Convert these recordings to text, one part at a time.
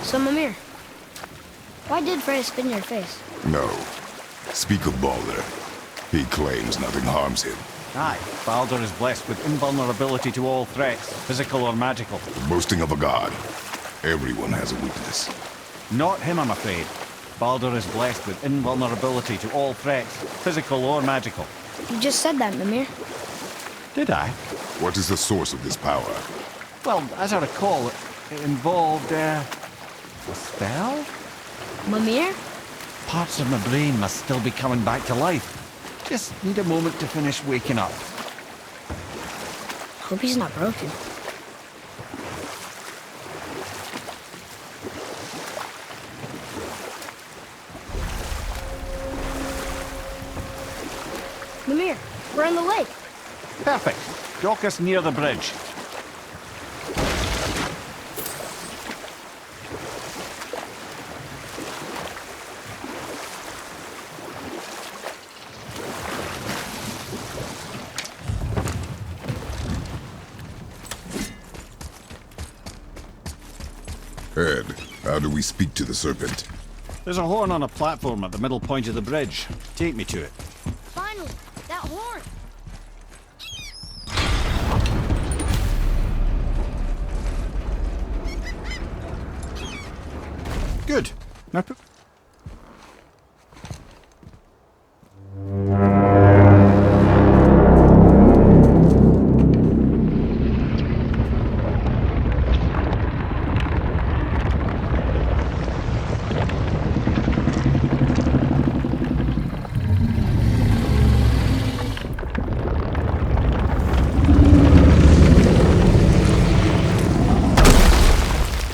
So, Mimir, why did Freya spit in your face? No. Speak of Baldur. He claims nothing harms him. Aye, Baldur is blessed with invulnerability to all threats, physical or magical. The boasting of a god. Everyone has a weakness. Not him, I'm afraid. Baldur is blessed with invulnerability to all threats, physical or magical. You just said that, Mimir. Did I? What is the source of this power? Well, as I recall, it involved, a spell? Mimir? Parts of my brain must still be coming back to life. Just need a moment to finish waking up. Hope he's not broken. Mimir, we're in the lake. Perfect. Dock us near the bridge. Ed, how do we speak to the Serpent? There's a horn on a platform at the middle point of the bridge. Take me to it. Finally, that horn. Good. Now put...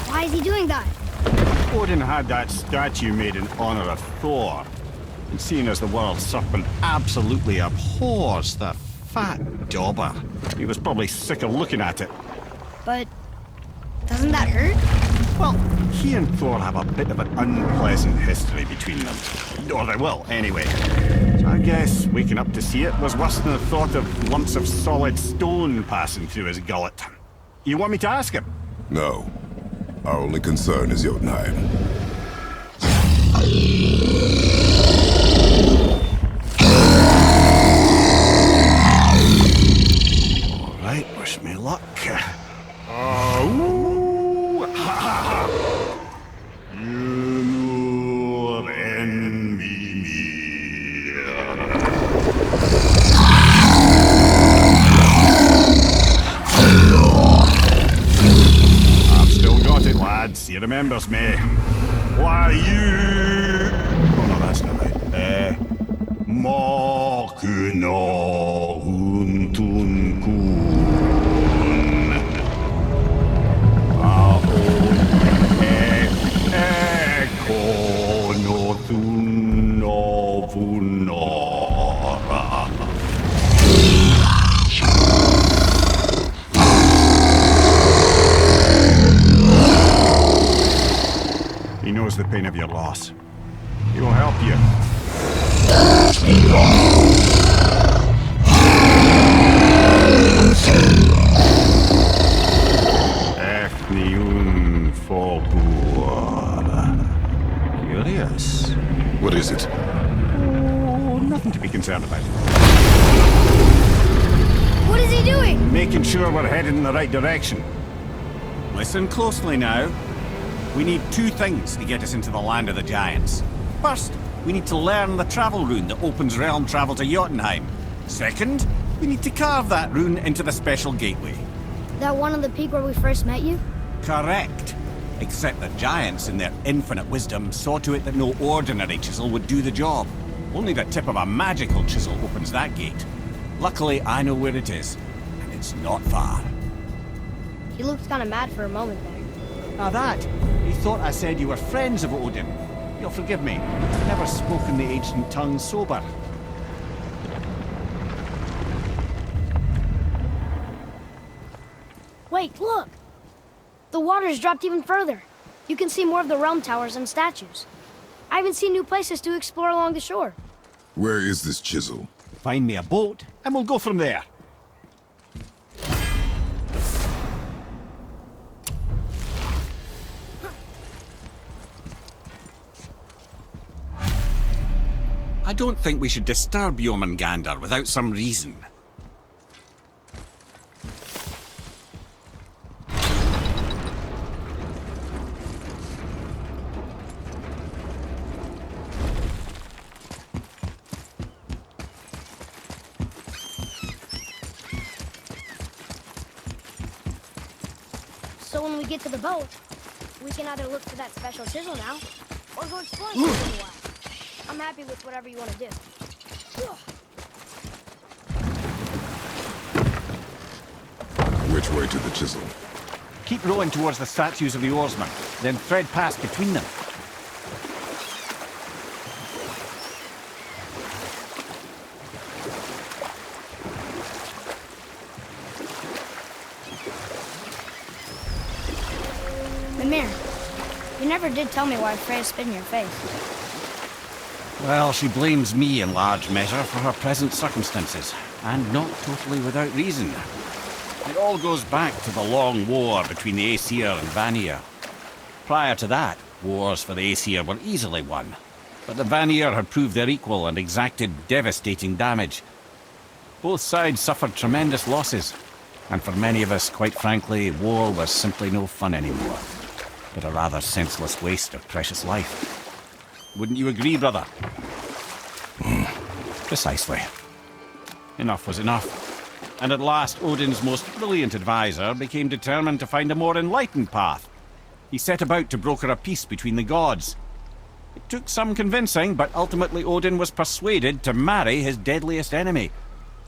Why is he doing that? Odin had that statue made in honor of Thor. And seeing as the world serpent absolutely abhors the fat dauber, he was probably sick of looking at it. But doesn't that hurt? Well, he and Thor have a bit of an unpleasant history between them. Or they will, anyway. So I guess waking up to see it was worse than the thought of lumps of solid stone passing through his gullet. You want me to ask him? No. Our only concern is Jotunheim. All right, wish me luck. Ooh, ha, ha, ha. You envy me. I've still got it, lads. He remembers me. Why you? Oh no, that's not right. Makuna huntun kun. Kono thuno vunora. He knows the pain of your loss. He will help you. Efniun Forbur. Curious. What is it? Oh, nothing to be concerned about. What is he doing? Making sure we're headed in the right direction. Listen closely now. We need two things to get us into the land of the giants. First, we need to learn the travel rune that opens realm travel to Jotunheim. Second, we need to carve that rune into the special gateway. That one on the peak where we first met you? Correct. Except the giants, in their infinite wisdom, saw to it that no ordinary chisel would do the job. Only the tip of a magical chisel opens that gate. Luckily, I know where it is, and it's not far. He looked kind of mad for a moment there. Now that, he thought I said you were friends of Odin. You'll forgive me. I've never spoken the ancient tongue sober. Wait, look! The water's dropped even further. You can see more of the realm towers and statues. I even see new places to explore along the shore. Where is this chisel? Find me a boat, and we'll go from there. I don't think we should disturb Jormungandr without some reason. So when we get to the boat, we can either look for that special chisel now, or go exploring for a little while. I'm happy with whatever you want to do. Which way to the chisel? Keep rowing towards the statues of the oarsmen, then thread past between them. Mimir, you never did tell me why Freya spit in your face. Well, she blames me in large measure for her present circumstances, and not totally without reason. It all goes back to the long war between the Aesir and Vanir. Prior to that, wars for the Aesir were easily won, but the Vanir had proved their equal and exacted devastating damage. Both sides suffered tremendous losses, and for many of us, quite frankly, war was simply no fun anymore, but a rather senseless waste of precious life. Wouldn't you agree, brother? Precisely. Enough was enough. And at last, Odin's most brilliant advisor became determined to find a more enlightened path. He set about to broker a peace between the gods. It took some convincing, but ultimately Odin was persuaded to marry his deadliest enemy,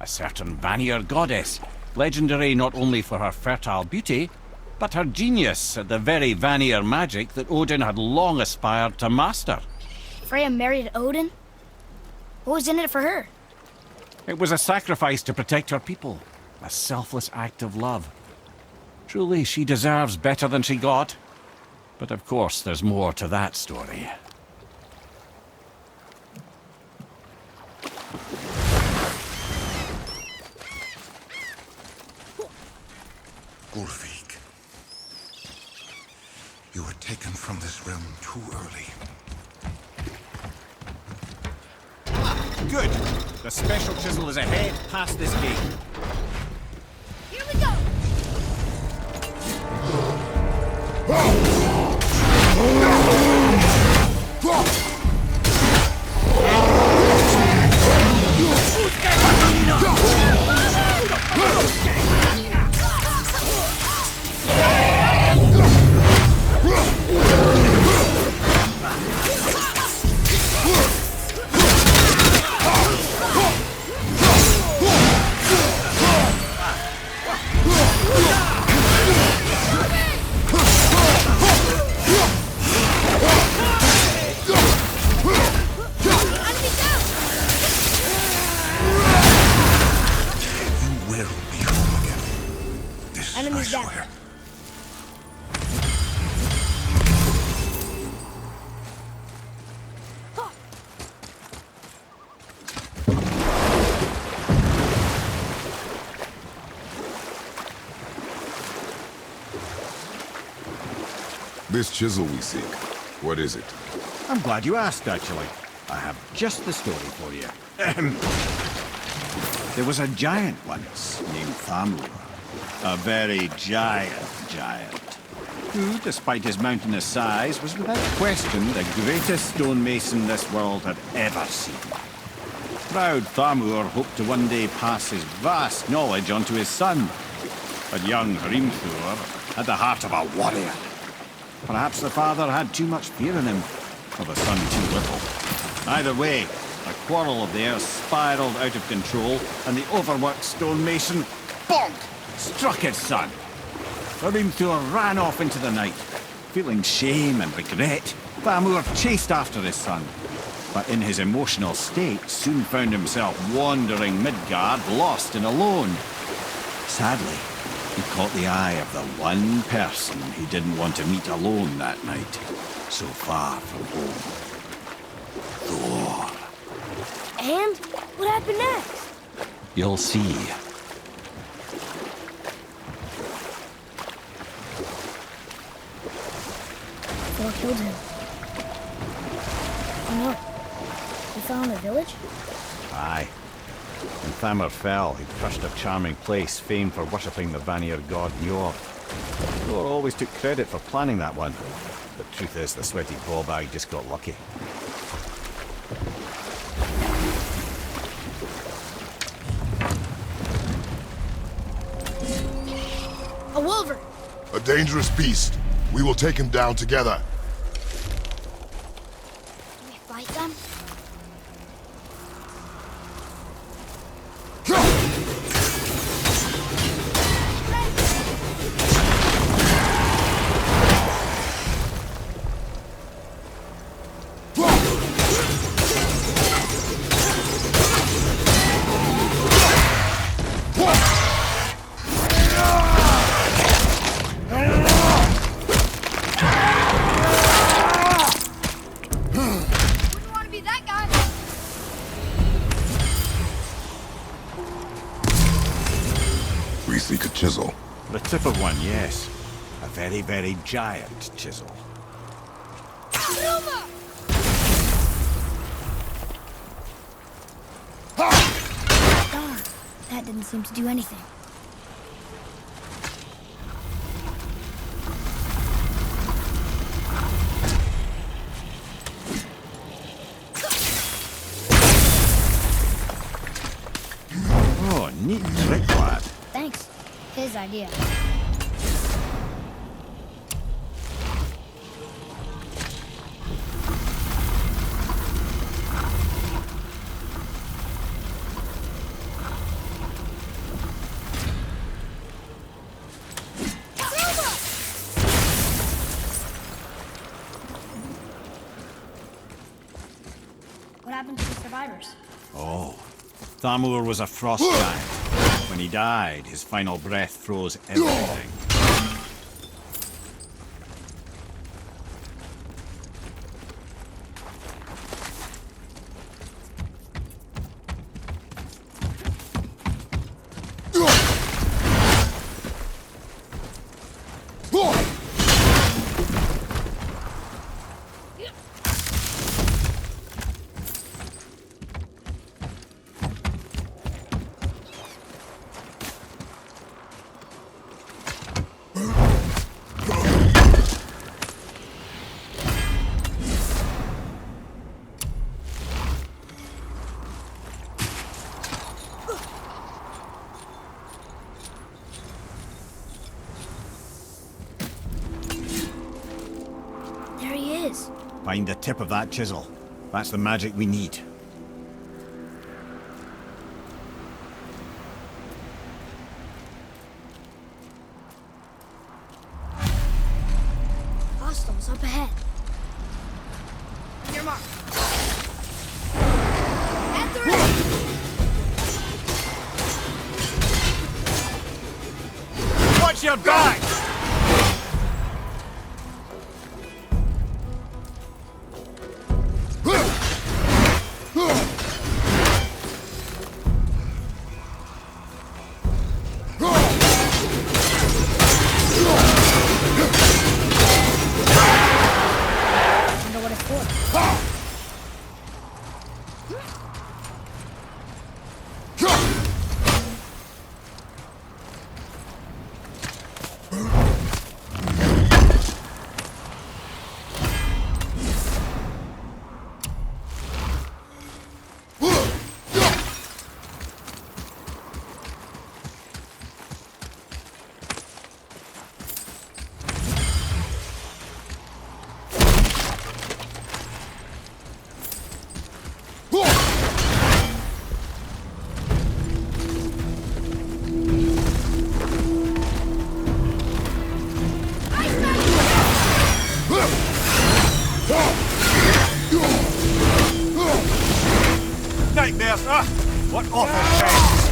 a certain Vanir goddess, legendary not only for her fertile beauty, but her genius at the very Vanir magic that Odin had long aspired to master. Freya married Odin? What was in it for her? It was a sacrifice to protect her people, a selfless act of love. Truly, she deserves better than she got. But of course, there's more to that story. Ulfik, you were taken from this realm too early. Good. The special chisel is ahead, past this gate. Here we go! Enemies down. This chisel we seek, what is it? I'm glad you asked, actually. I have just the story for you. There was a giant once named Thamur. A very giant, who, despite his mountainous size, was without question the greatest stonemason this world had ever seen. Proud Thamur hoped to one day pass his vast knowledge on to his son. But young Hrimthur had the heart of a warrior. Perhaps the father had too much fear in him, or the son too little. Either way, a quarrel of theirs spiraled out of control, and the overworked stonemason, bonk, struck his son. Hrimthur ran off into the night. Feeling shame and regret, Thamur chased after his son, but in his emotional state soon found himself wandering Midgard, lost and alone. Sadly, he caught the eye of the one person he didn't want to meet alone that night, so far from home. Thor. And what happened next? You'll see. Thor killed him. Oh no. The fell in the village? Aye. When Thamur fell, he crushed a charming place famed for worshipping the Vanir god Njord. Thor always took credit for planning that one. But truth is, the sweaty ballbag just got lucky. A wolverine! A dangerous beast. We will take him down together. Can we fight them? Wouldn't want to be that guy. We seek a chisel. The tip of one, yes. A very, very giant chisel. Ruma! Darn, that didn't seem to do anything. Oh, neat trick, lad. Thanks. His idea. What happened to the survivors? Oh, Thamur was a frost giant. When he died, his final breath froze everything. There he is. Find the tip of that chisel. That's the magic we need. Hostiles up ahead. On your mark. At the ready! Watch your back! Wonder what it's for. Nightmares, ah! What awful things!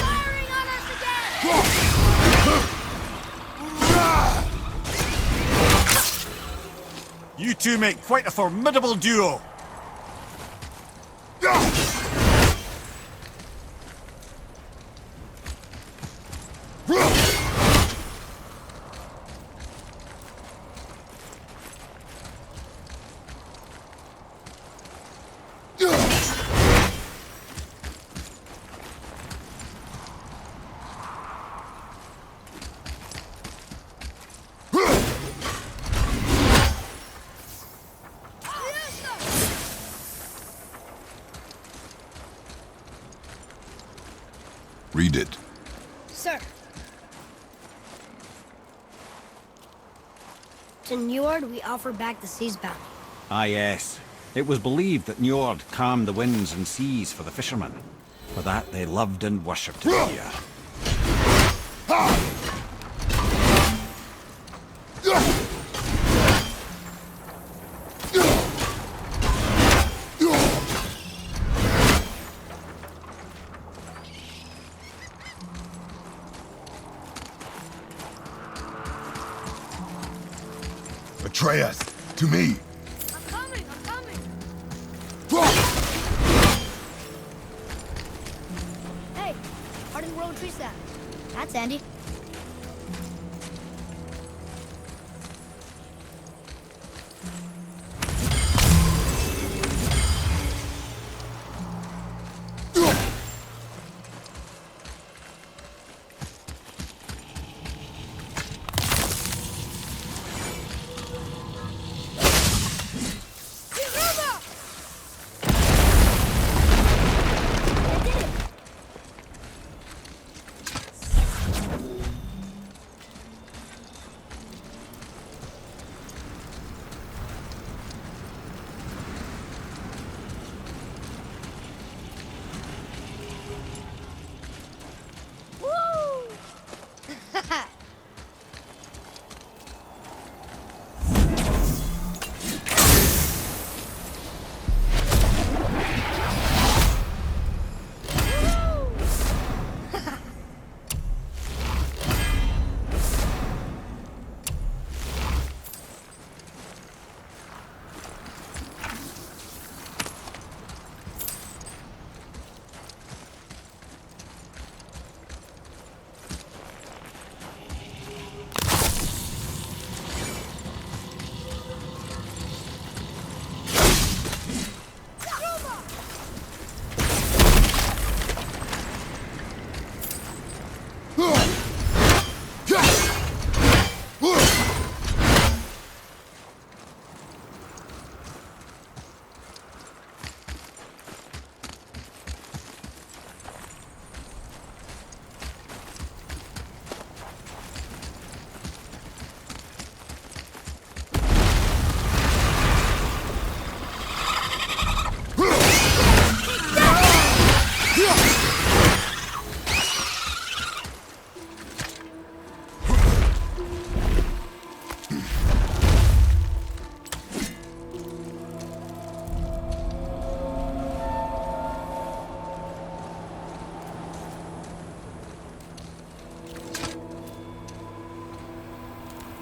Firing on us again! two make quite a formidable duo. Read it. Sir. To Njord, we offer back the sea's bounty. Ah, yes. It was believed that Njord calmed the winds and seas for the fishermen. For that they loved and worshipped him here. Betray us. To me. I'm coming! I'm coming! Hey! Hardened road tree sap. That's handy.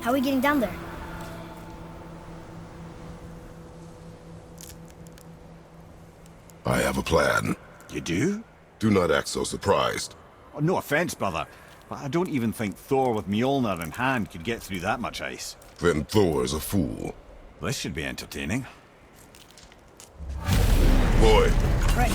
How are we getting down there? I have a plan. You do? Do not act so surprised. Oh, no offense, brother, but I don't even think Thor with Mjolnir in hand could get through that much ice. Then Thor's a fool. This should be entertaining. Boy. Right.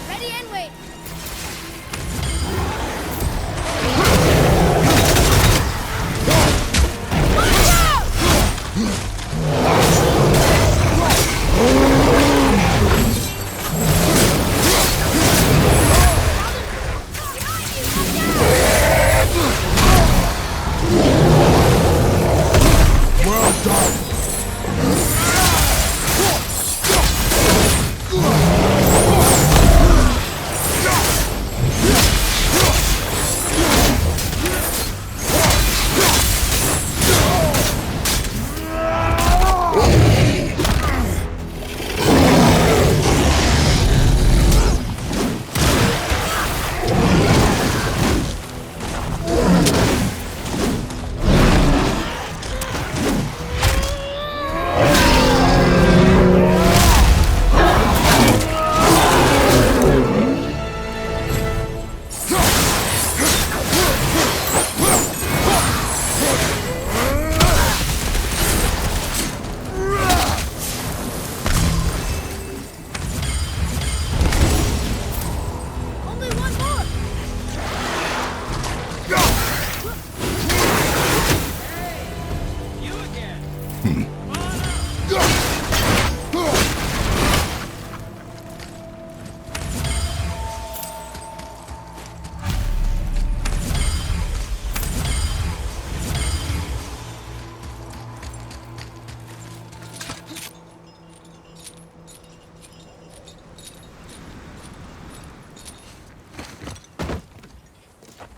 Ready and wait.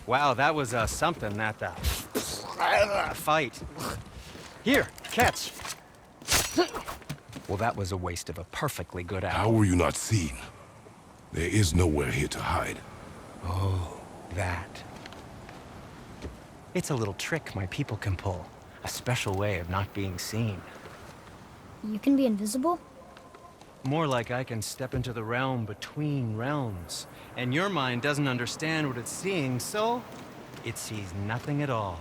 Wow, that was something, that fight. Here, catch. Well, that was a waste of a perfectly good How apple. were you not seen? There is nowhere here to hide. Oh, that. It's a little trick my people can pull. A special way of not being seen. You can be invisible? More like I can step into the realm between realms. And your mind doesn't understand what it's seeing, so it sees nothing at all.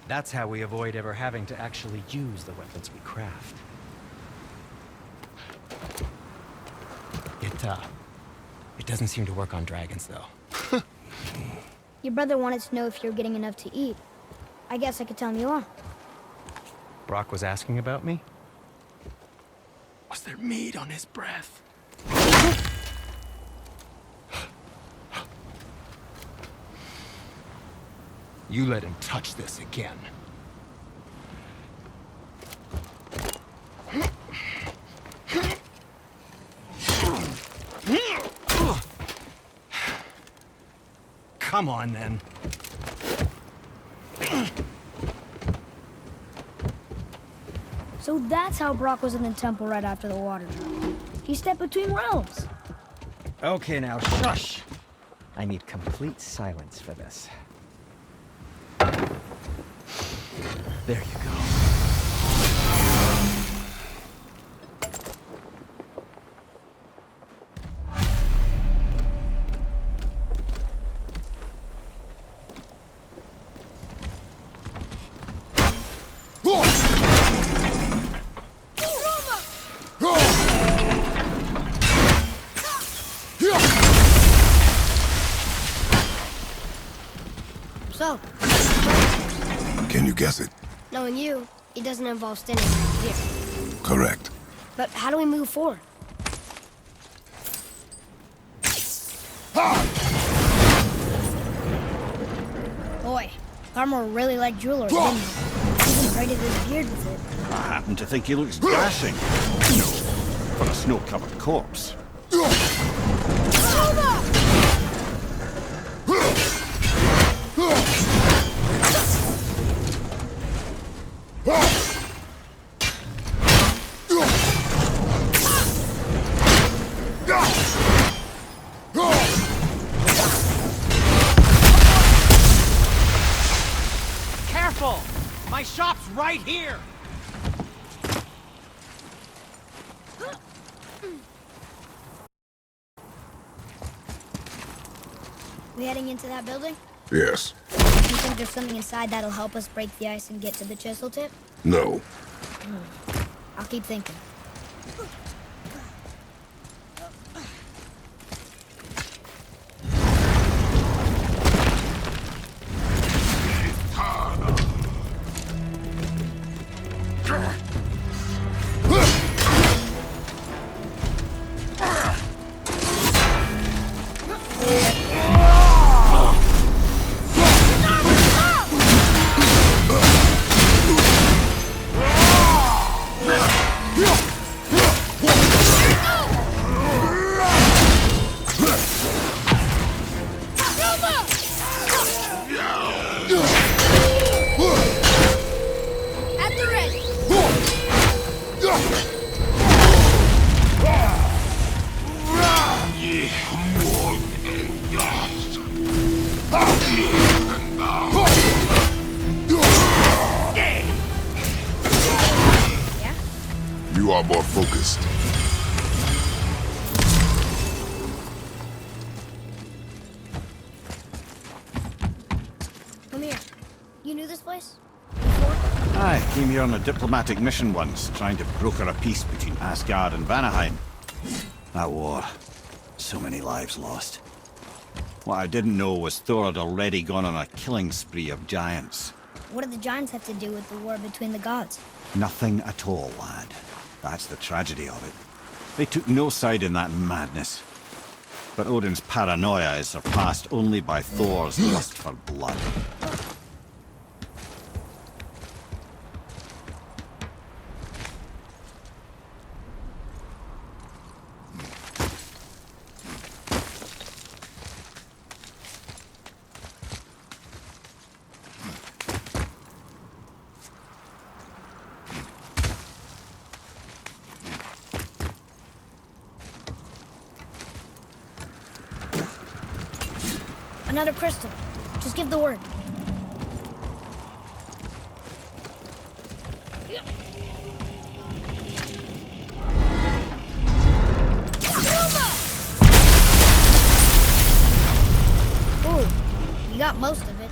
That's how we avoid ever having to actually use the weapons we craft. It doesn't seem to work on dragons, though. Your brother wanted to know if you're getting enough to eat. I guess I could tell him you are. Brock was asking about me? Was there meat on his breath? You let him touch this again. Come on, then. So that's how Brock was in the temple right after the water drop. He stepped between realms. Okay, now shush! I need complete silence for this. There you go. So, Can you guess it? knowing you, it doesn't involve standing here. Correct. But how do we move forward? Boy, Armor really liked jewelry, didn't he? Even braided his beard with it. I happen to think he looks dashing. No, for a snow-covered corpse. Careful! My shop's right here! We heading into that building? Yes. You think there's something inside that'll help us break the ice and get to the chisel tip? No. I'll keep thinking. At the ready! Yeah? You are more focused. Come here. You knew this place? I came here on a diplomatic mission once, trying to broker a peace between Asgard and Vanaheim. That war. So many lives lost. What I didn't know was Thor had already gone on a killing spree of giants. What do the giants have to do with the war between the gods? Nothing at all, lad. That's the tragedy of it. They took no side in that madness. But Odin's paranoia is surpassed only by Thor's lust for blood. Another crystal. Just give the word. Ooh, you got most of it.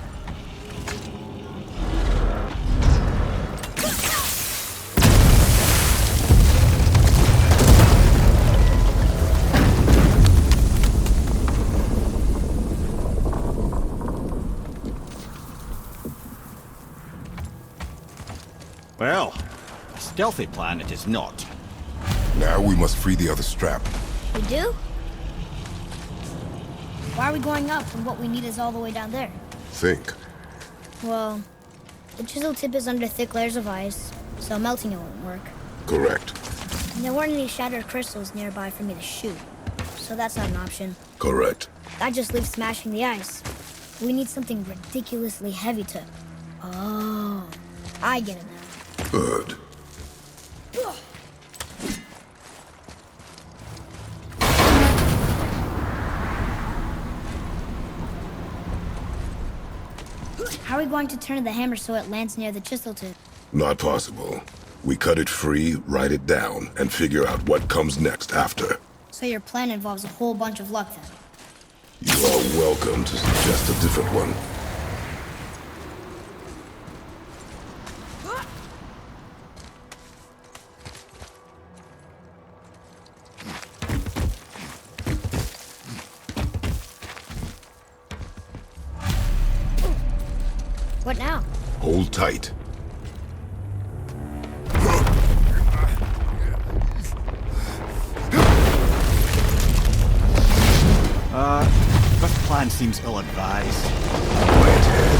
Well, a stealthy plan it is not. Now we must free the other strap. We do? Why are we going up when what we need is all the way down there? Think. Well, the chisel tip is under thick layers of ice, so melting it won't work. Correct. And there weren't any shattered crystals nearby for me to shoot, so that's not an option. Correct. That just leaves smashing the ice. We need something ridiculously heavy to... Oh, I get it now. Good. How are we going to turn the hammer so it lands near the chisel tip? Not possible. We cut it free, write it down, and figure out what comes next after. So your plan involves a whole bunch of luck then? You are welcome to suggest a different one. What now? Hold tight. This plan seems ill-advised. Quiet head.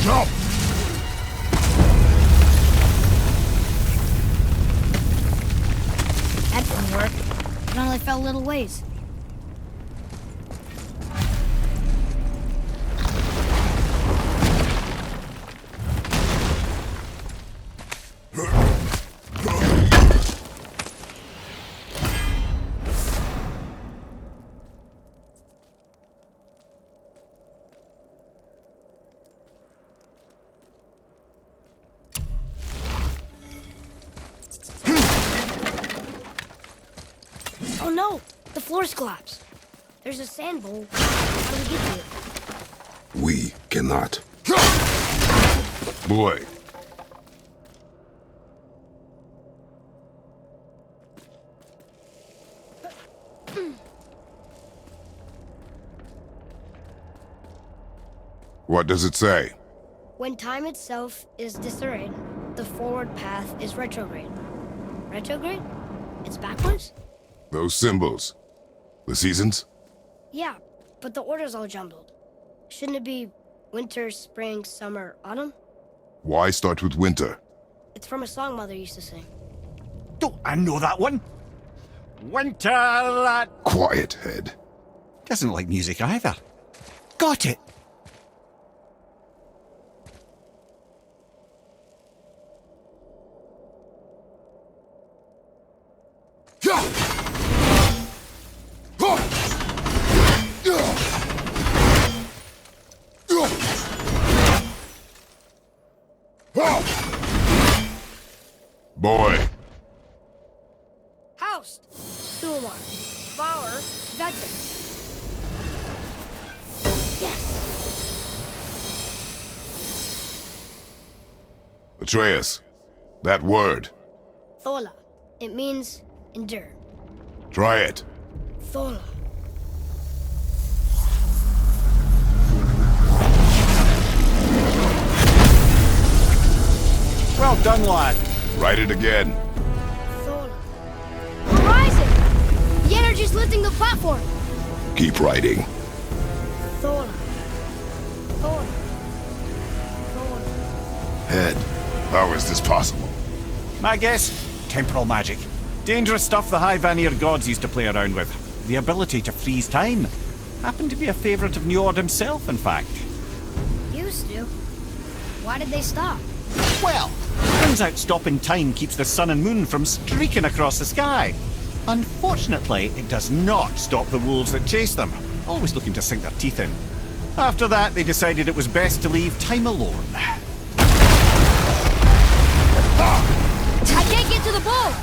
Jump! That didn't work. It only fell little ways. Oh no! The floor's collapsed. There's a sand bowl. How do we get to it? We cannot. Boy. What does it say? When time itself is disarrayed, the forward path is retrograde. Retrograde? It's backwards? Those symbols. The seasons? Yeah, but the order's all jumbled. Shouldn't it be winter, spring, summer, autumn? Why start with winter? It's from a song Mother used to sing. Don't I know that one? Winter that... Quiet head. Doesn't like music either. Got it! Boy. Housed! Thulmar. Bauer. Vettel. Yes! Atreus. That word. Thola. It means endure. Try it. Thola. done, lad. Write it again. Thor. Horizon! The energy's lifting the platform. Keep writing. Thor. Thor. Thor. Head. How is this possible? My guess? Temporal magic. Dangerous stuff the High Vanir gods used to play around with. The ability to freeze time. Happened to be a favourite of Njord himself, in fact. Used to. Why did they stop? Well, turns out stopping time keeps the sun and moon from streaking across the sky. Unfortunately, it does not stop the wolves that chase them, always looking to sink their teeth in. After that, they decided it was best to leave time alone. I can't get to the boat!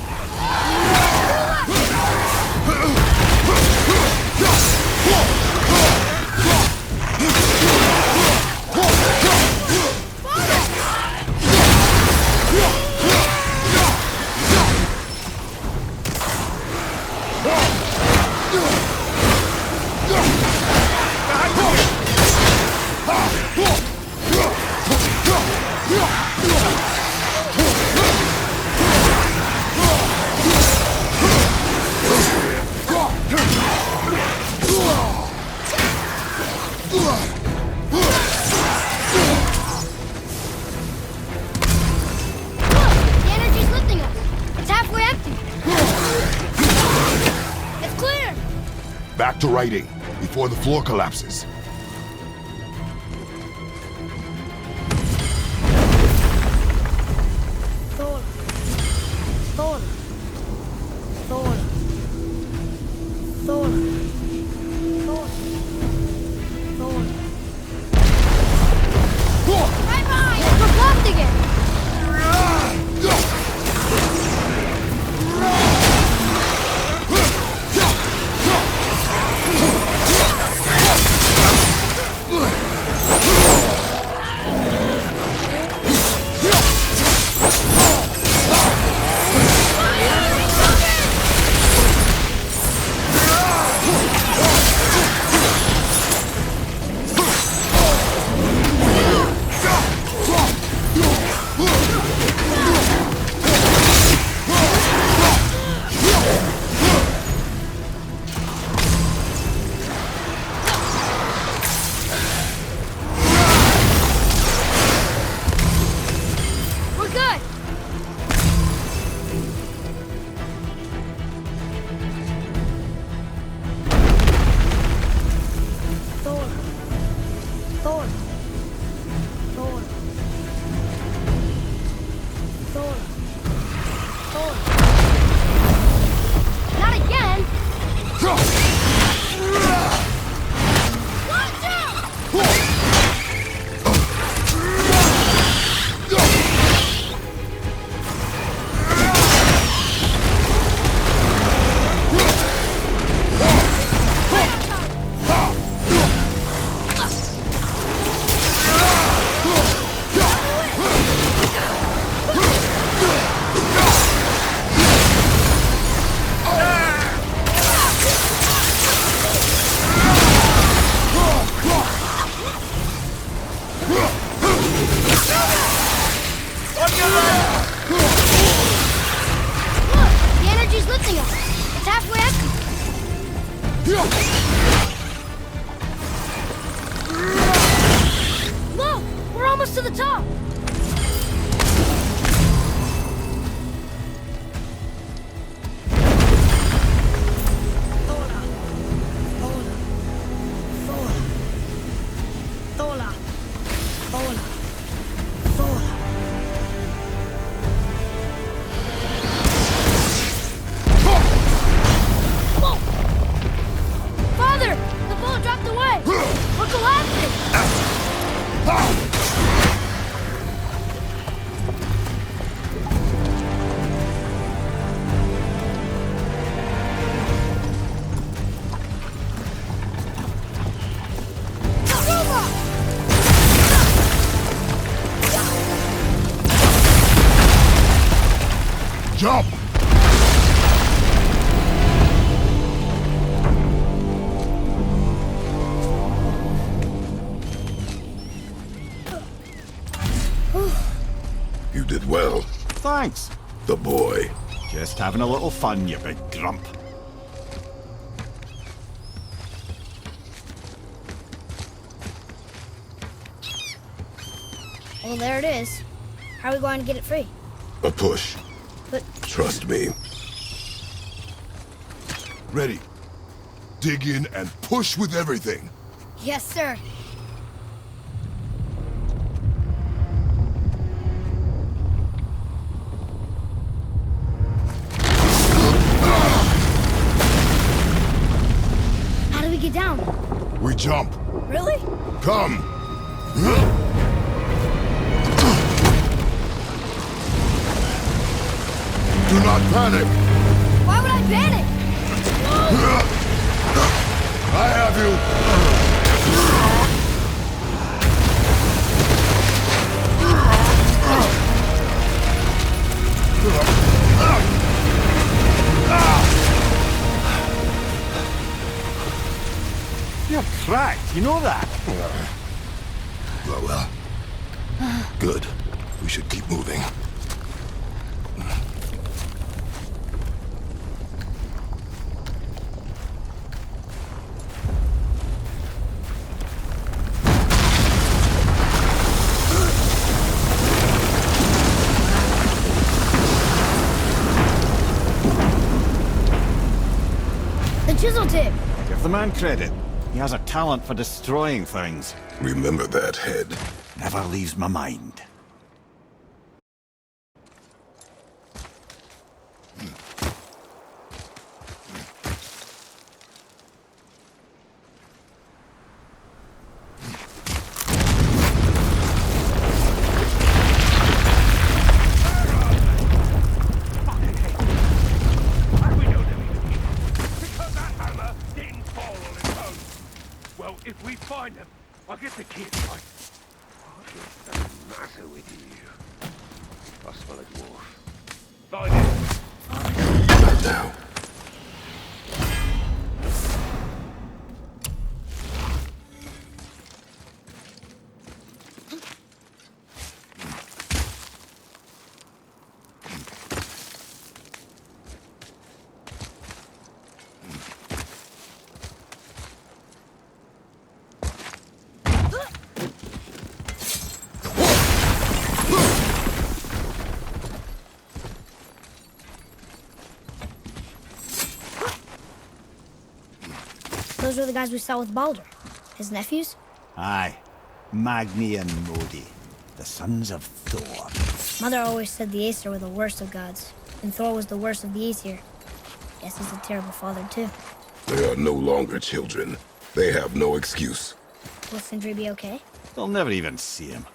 Back to writing, before the floor collapses. Thor. Thor. Thor. Thor. Thor. Thor. Right behind! We're blocked again! To the top! Father! The boat dropped away! We're collapsing! Jump! You did well. Thanks. The boy. Just having a little fun, you big grump. Well, there it is. How are we going to get it free? A push. But Trust me. Ready. Dig in and push with everything. yes, sir. How do we get down? We jump. Really? Come. Do not panic. Why would I panic? I have you. You're cracked, you know that? Well. Good. We should keep moving. The chisel tip. Give the man credit. He has a talent for destroying things. Remember that, head. Never leaves my mind. Well, if we find them, I'll get the kids right. What's the matter with you? I smell a dwarf. Find it. Not now. Those were the guys we saw with Baldur. His nephews? Aye. Magni and Modi, the sons of Thor. Mother always said the Aesir were the worst of gods, and Thor was the worst of the Aesir. Guess he's a terrible father, too. They are no longer children. They have no excuse. Will Sindri be okay? They'll never even see him.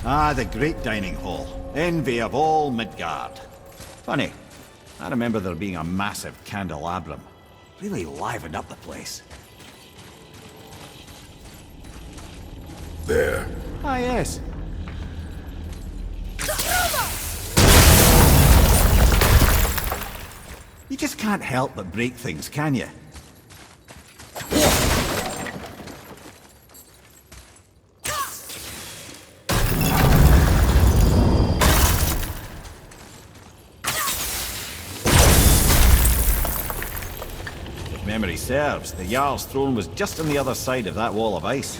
Ah, the great dining hall. Envy of all Midgard. Funny, I remember there being a massive candelabrum. Really livened up the place. There. Ah, yes. You just can't help but break things, can you? If memory serves, the Jarl's throne was just on the other side of that wall of ice.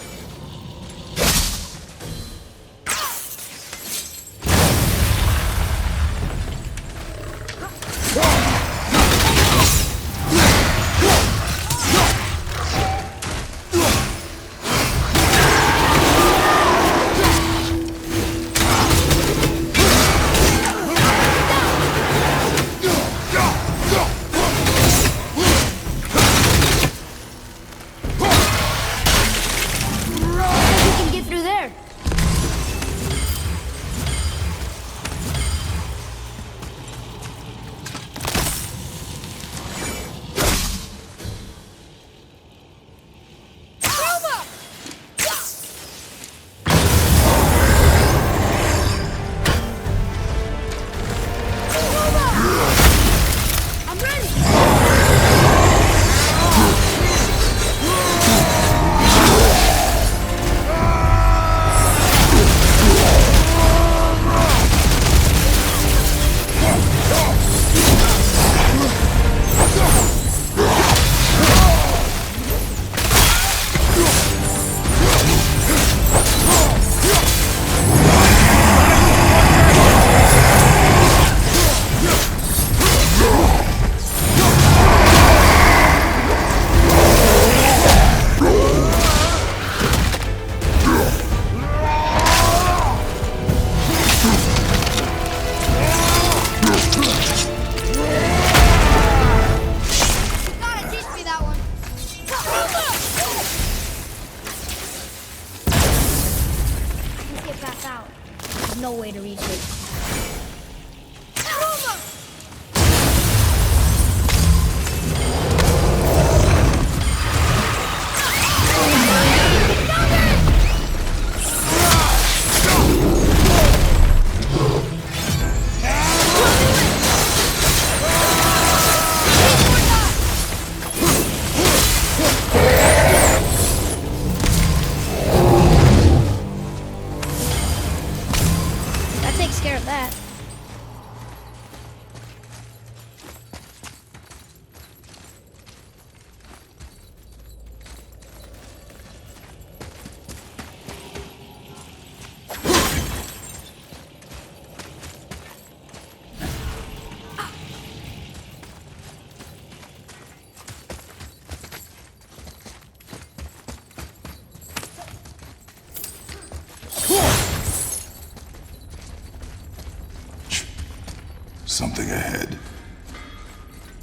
Something ahead.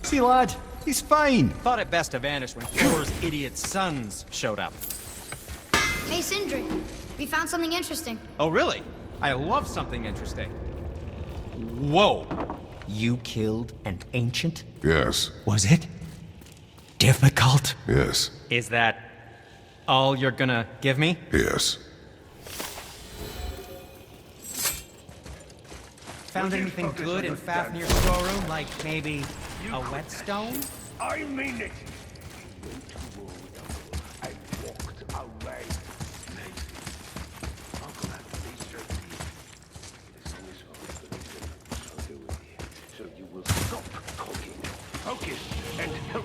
See, lad, he's fine. Thought it best to vanish when Thor's idiot sons showed up. Hey, Sindri. We found something interesting. Oh, really? I love something interesting. Whoa! You killed an ancient? Yes. Was it difficult? Yes. Is that all you're gonna give me? Yes. Found anything good in Fafnir's storeroom? Like maybe a whetstone? I mean it! He went to war with us and walked away. Maybe. I'm gonna have to be certain. As long as I'm gonna do, so do we. So you will stop cooking, focus, and help